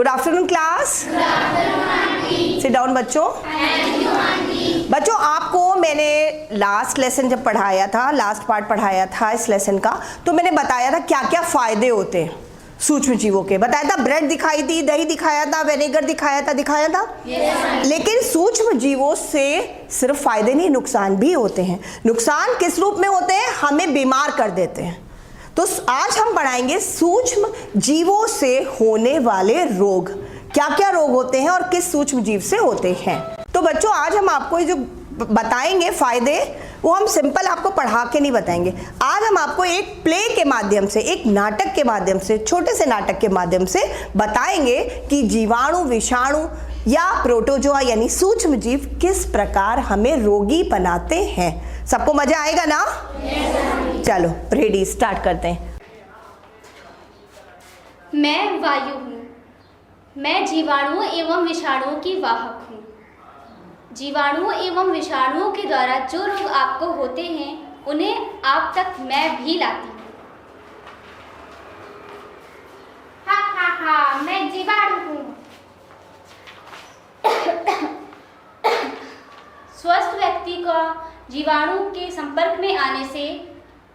Good afternoon class. Sit down बच्चों। बच्चों आपको मैंने लास्ट लेसन जब पढ़ाया था, लास्ट पार्ट पढ़ाया था इस लेसन का, तो मैंने बताया था क्या क्या फायदे होते हैं सूक्ष्म जीवों के। बताया था ब्रेड दिखाई थी, दही दिखाया था, विनेगर दिखाया था। लेकिन सूक्ष्म जीवों से सिर्फ फायदे नहीं, नुकसान भी होते हैं। नुकसान किस रूप में होते हैं? हमें बीमार कर देते हैं। तो आज हम पढ़ाएंगे सूक्ष्म जीवों से होने वाले रोग, क्या क्या रोग होते हैं और किस सूक्ष्म जीव से होते हैं। तो बच्चों आज हम आपको जो बताएंगे फायदे, वो हम सिंपल आपको पढ़ा के नहीं बताएंगे। आज हम आपको एक प्ले के माध्यम से, एक नाटक के माध्यम से, छोटे से नाटक के माध्यम से बताएंगे कि जीवाणु, विषाणु या प्रोटोजोआ यानी सूक्ष्म जीव किस प्रकार हमें रोगी बनाते हैं। सबको मजा आएगा ना? चलो रेडी, स्टार्ट करते हैं। मैं वायु हूँ। मैं जीवाणुओं एवं विषाणुओं की वाहक हूँ। जीवाणुओं एवं विषाणुओं के द्वारा जो रोग आपको होते हैं उन्हें आप तक मैं भी लाती हूँ। हा, मैं जीवाणु हूँ। स्वस्थ व्यक्ति का जीवाणु के संपर्क में आने से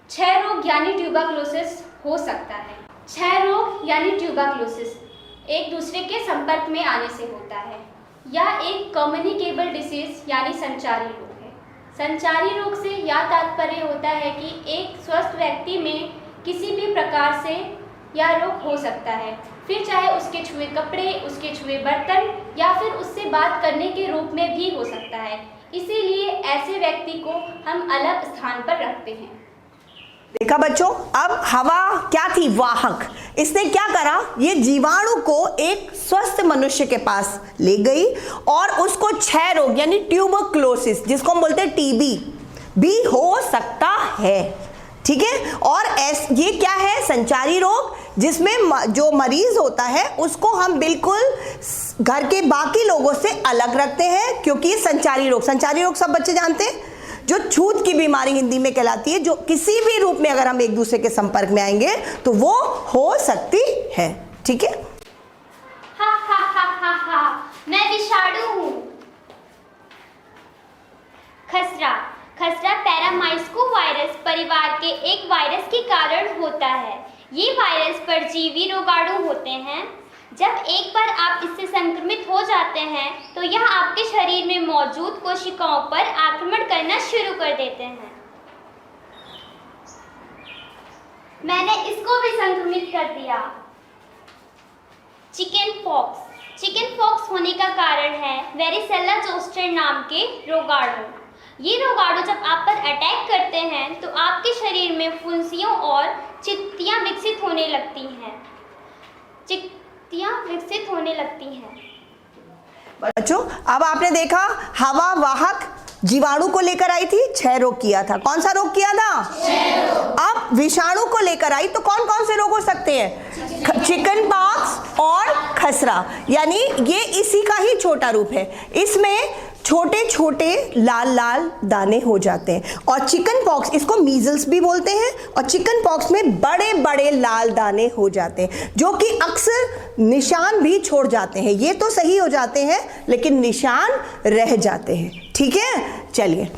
क्षय रोग यानी ट्यूबरक्लोसिस हो सकता है। क्षय रोग यानी ट्यूबरक्लोसिस एक दूसरे के संपर्क में आने से होता है। यह एक कम्युनिकेबल डिसीज यानी संचारी रोग है। संचारी रोग से यह तात्पर्य होता है कि एक स्वस्थ व्यक्ति में किसी भी प्रकार से यह रोग हो सकता है, फिर चाहे उसके छुए कपड़े, उसके छुए बर्तन या फिर उससे बात करने के रूप में भी हो सकता है। इसीलिए ऐसे व्यक्ति को हम अलग स्थान पर रखते हैं। देखा बच्चों, अब हवा क्या थी? वाहक। इसने क्या करा? ये जीवाणु को एक स्वस्थ मनुष्य के पास ले गई और उसको क्षय रोग यानी ट्यूबरक्लोसिस, जिसको हम बोलते हैं टीबी, भी हो सकता है। ठीक है। और ये क्या है? संचारी रोग, जिसमें जो मरीज होता है उसको हम बिल्कुल घर के बाकी लोगों से अलग रखते हैं, क्योंकि ये संचारी रोग सब बच्चे जानते हैं, जो छूत की बीमारी हिंदी में कहलाती है, जो किसी भी रूप में अगर हम एक दूसरे के संपर्क में आएंगे तो वो हो सकती है। ठीक है। हा, मैं विषाणु हूँ। खसरा पैरामाइट्सको वायरस परिवार के एक वायरस के कारण होता है। ये वायरस परजीवी रोगाणु होते हैं। जब एक बार आप इससे संक्रमित हो जाते हैं तो यह आपके शरीर में मौजूद कोशिकाओं पर आक्रमण करना शुरू कर देते हैं। मैंने इसको भी संक्रमित कर दिया। चिकन पॉक्स होने का कारण है वेरिसेला जोस्टर नाम के रोगाणु। ये रोगाणु जब आप पर अटैक करते हैं तो आपके शरीर में फुंसियों और चित्तियां विकसित होने लगती हैं। बच्चों अब आपने देखा, हवा वाहक जीवाणु को लेकर आई थी, क्षय रोग किया था। कौन सा रोग किया था? क्षय रोग। अब विषाणु को लेकर आई तो कौन कौन से रोग हो सकते हैं? चिकन पॉक्स और खसरा, यानी ये इसी का ही छोटा रूप है। इसमें छोटे छोटे लाल लाल दाने हो जाते हैं। और चिकन पॉक्स, इसको मीजल्स भी बोलते हैं, और चिकन पॉक्स में बड़े बड़े लाल दाने हो जाते हैं, जो कि अक्सर निशान भी छोड़ जाते हैं। ये तो सही हो जाते हैं लेकिन निशान रह जाते हैं। ठीक है, चलिए।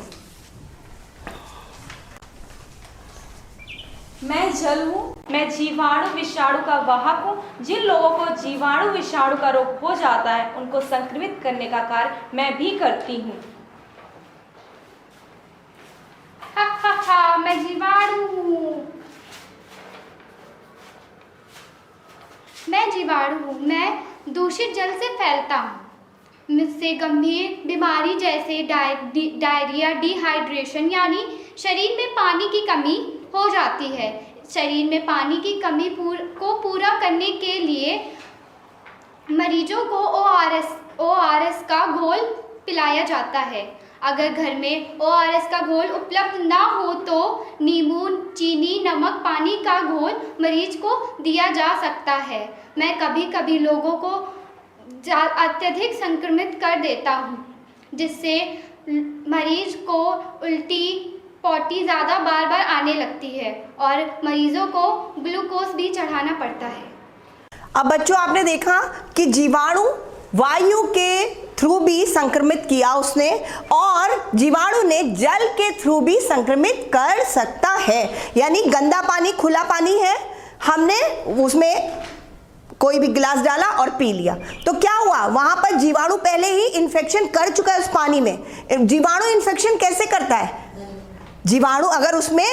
मैं जल हूँ। मैं जीवाणु विषाणु का वाहक हूँ। जिन लोगों को जीवाणु विषाणु का रोग हो जाता है उनको संक्रमित करने का कार्य मैं भी करती हूँ। मैं जीवाणु हूँ। मैं दूषित जल से फैलता हूँ। मुझसे गंभीर बीमारी जैसे डायरिया, डिहाइड्रेशन यानी शरीर में पानी की कमी हो जाती है। शरीर में पानी की कमी को पूरा करने के लिए मरीजों को ORS का घोल पिलाया जाता है। अगर घर में ORS का घोल उपलब्ध ना हो तो नींबू, चीनी, नमक, पानी का घोल मरीज को दिया जा सकता है। मैं कभी कभी लोगों को अत्यधिक संक्रमित कर देता हूँ, जिससे मरीज को उल्टी पॉटी ज़्यादा बार बार आने लगती है और मरीजों को ग्लूकोज भी चढ़ाना पड़ता है। अब बच्चों आपने देखा कि जीवाणु वायु के थ्रू भी संक्रमित किया उसने, और जीवाणु ने जल के थ्रू भी संक्रमित कर सकता है। यानी गंदा पानी, खुला पानी है, हमने उसमें कोई भी गिलास डाला और पी लिया, तो क्या हुआ, वहां पर जीवाणु पहले ही इन्फेक्शन कर चुका है उस पानी में। जीवाणु इन्फेक्शन कैसे करता है? जीवाणु अगर उसमें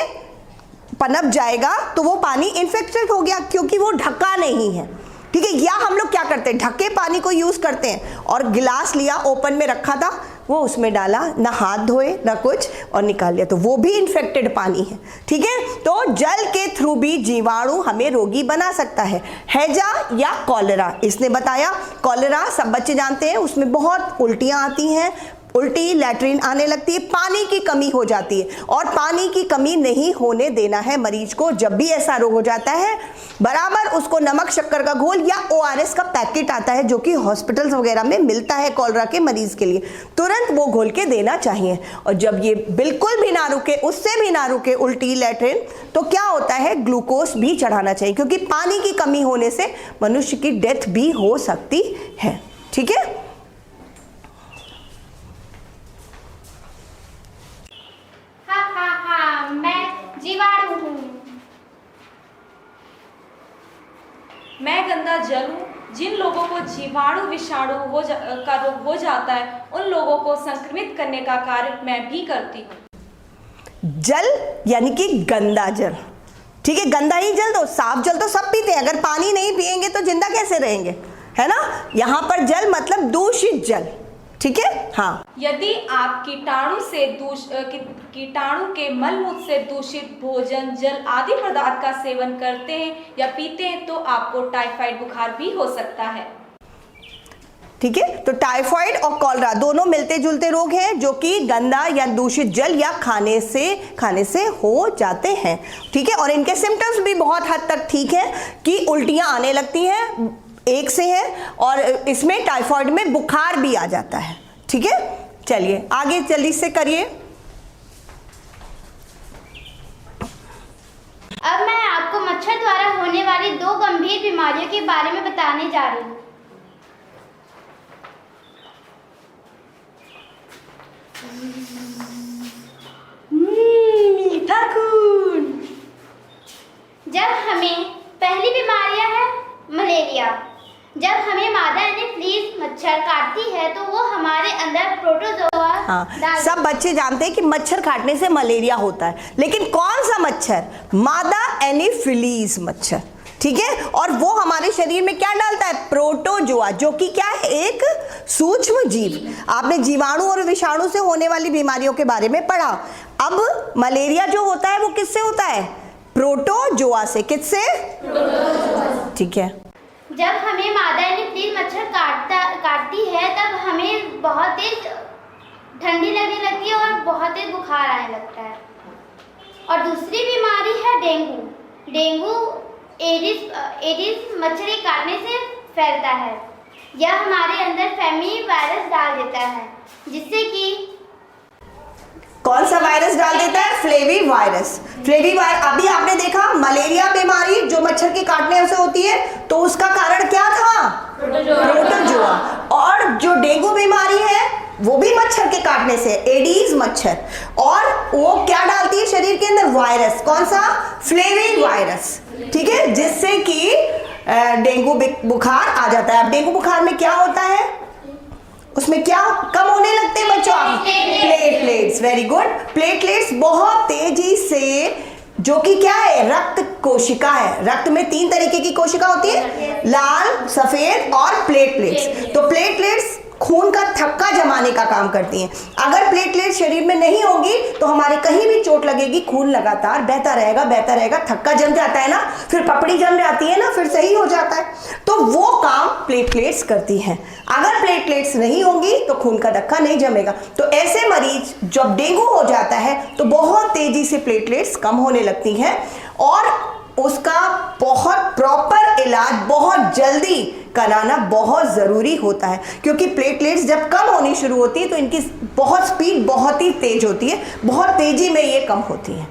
पनप जाएगा तो वो पानी इन्फेक्टेड हो गया, क्योंकि वो ढका नहीं है। ठीक है, या हम लोग क्या करते हैं, ढके पानी को यूज करते हैं, और गिलास लिया, ओपन में रखा था, वो उसमें डाला, ना हाथ धोए ना कुछ, और निकाल लिया, तो वो भी इन्फेक्टेड पानी है। ठीक है, तो जल के थ्रू भी जीवाणु हमें रोगी बना सकता है। हैजा या कॉलेरा, इसने बताया। कॉलेरा सब बच्चे जानते हैं, उसमें बहुत उल्टियां आती हैं, उल्टी लैट्रिन आने लगती है, पानी की कमी हो जाती है, और पानी की कमी नहीं होने देना है मरीज को। जब भी ऐसा रोग हो जाता है, बराबर उसको नमक शक्कर का घोल या ORS का पैकेट आता है, जो कि हॉस्पिटल्स वगैरह में मिलता है कॉलरा के मरीज के लिए, तुरंत वो घोल के देना चाहिए। और जब ये बिल्कुल भी ना रुके, उससे भी ना रुके उल्टी लैट्रिन, तो क्या होता है, ग्लूकोज भी चढ़ाना चाहिए, क्योंकि पानी की कमी होने से मनुष्य की डेथ भी हो सकती है। ठीक है, मैं जीवाणु हूँ। मैं गंदा जल हूँ। जिन लोगों को जीवाणु विषाणु का रोग हो जाता है, उन लोगों को संक्रमित करने का कार्य मैं भी करती हूँ। जल यानी कि गंदा जल। ठीक है, गंदा ही जल, तो साफ जल तो सब पीते हैं, अगर पानी नहीं पिएंगे तो जिंदा कैसे रहेंगे, है ना। यहाँ पर जल मतलब दूषित जल। ठीक है, हाँ। यदि आप कीटाणु के मलमूत्र से दूषित भोजन, जल आदि पदार्थ का सेवन करते हैं या पीते हैं, तो आपको टाइफाइड बुखार भी हो सकता है। ठीक है, तो टाइफाइड और कॉलरा दोनों मिलते जुलते रोग हैं, जो कि गंदा या दूषित जल या खाने से हो जाते हैं। ठीक है, और इनके सिम्टम्स भी बहुत हद तक ठीक है, कि उल्टियां आने लगती हैं, एक से है, और इसमें टाइफाइड में बुखार भी आ जाता है। ठीक है, चलिए आगे जल्दी से करिए। अब मैं आपको मच्छर द्वारा होने वाली 2 गंभीर बीमारियों के बारे में बताने जा रही हूँ। मीठा खून। जब हमें पहली बीमारियां है मलेरिया। जब हमें मादा एनोफिलीज मच्छर काटती है, तो वो हमारे अंदर प्रोटोजोआ हाँ, सब बच्चे जानते हैं कि मच्छर काटने से मलेरिया होता है, लेकिन कौन सा मच्छर? मादा एनोफिलीज मच्छर। ठीक है, और वो हमारे शरीर में क्या डालता है? प्रोटोजोआ, जो कि क्या है? एक सूक्ष्म जीव। आपने जीवाणु और विषाणु से होने वाली बीमारियों के बारे में पढ़ा। अब मलेरिया जो होता है वो किससे होता है? प्रोटोजोआ से। किससे? ठीक है, जब हमें मादा एनोफिलीज मच्छर काटती है, तब हमें बहुत तेज ठंडी लगने लगती है और बहुत तेज बुखार आने लगता है। और दूसरी बीमारी है डेंगू। डेंगू एडिस मच्छर के काटने से फैलता है। यह हमारे अंदर फैमी वायरस डाल देता है, जिससे कि कौन सा वायरस डाल देता है? Flavi virus. अभी आपने देखा मलेरिया बीमारी जो मच्छर के काटने से होती है, तो उसका कारण क्या था? प्रोटोजोआ। और जो डेंगू बीमारी है वो भी मच्छर के काटने से, एडीज मच्छर, और वो क्या डालती है शरीर के अंदर? वायरस। कौन सा? Flavi virus. ठीक है, जिससे कि डेंगू बुखार आ जाता है। अब डेंगू बुखार में क्या होता है? उसमें क्या कम होने लगते हैं बच्चों? आप प्लेटलेट्स। Very good. प्लेटलेट्स बहुत तेजी से, जो कि क्या है? रक्त कोशिका है। रक्त में 3 तरीके की कोशिका होती है, लाल, सफेद और प्लेटलेट्स। तो प्लेटलेट्स खून का थक्का जमाने का काम करती हैं। अगर प्लेटलेट्स शरीर में नहीं होंगी तो हमारे कहीं भी चोट लगेगी, खून लगातार बहता रहेगा, थक्का जम जाता है ना, फिर पपड़ी जम जाती है ना, फिर सही हो जाता है। तो वो काम प्लेटलेट्स करती हैं। अगर प्लेटलेट्स नहीं होंगी तो खून का धक्का नहीं जमेगा। तो ऐसे मरीज जब डेंगू हो जाता है तो बहुत तेजी से प्लेटलेट्स कम होने लगती हैं, और उसका बहुत प्रॉपर इलाज बहुत जल्दी कराना बहुत ज़रूरी होता है, क्योंकि प्लेटलेट्स जब कम होनी शुरू होती है तो इनकी बहुत स्पीड बहुत ही तेज होती है, बहुत तेजी में ये कम होती है।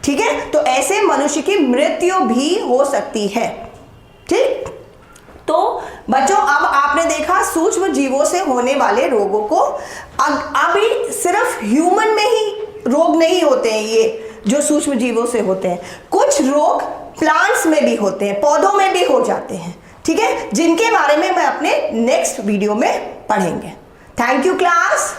ठीक है, तो ऐसे मनुष्य की मृत्यु भी हो सकती है। ठीक, तो बच्चों अब आपने देखा सूक्ष्म जीवों से होने वाले रोगों को। अभी सिर्फ ह्यूमन में ही रोग नहीं होते हैं, ये जो सूक्ष्म जीवों से होते हैं, कुछ रोग प्लांट्स में भी होते हैं, पौधों में भी हो जाते हैं, ठीक है, जिनके बारे में मैं अपने नेक्स्ट वीडियो में पढ़ेंगे। Thank you class.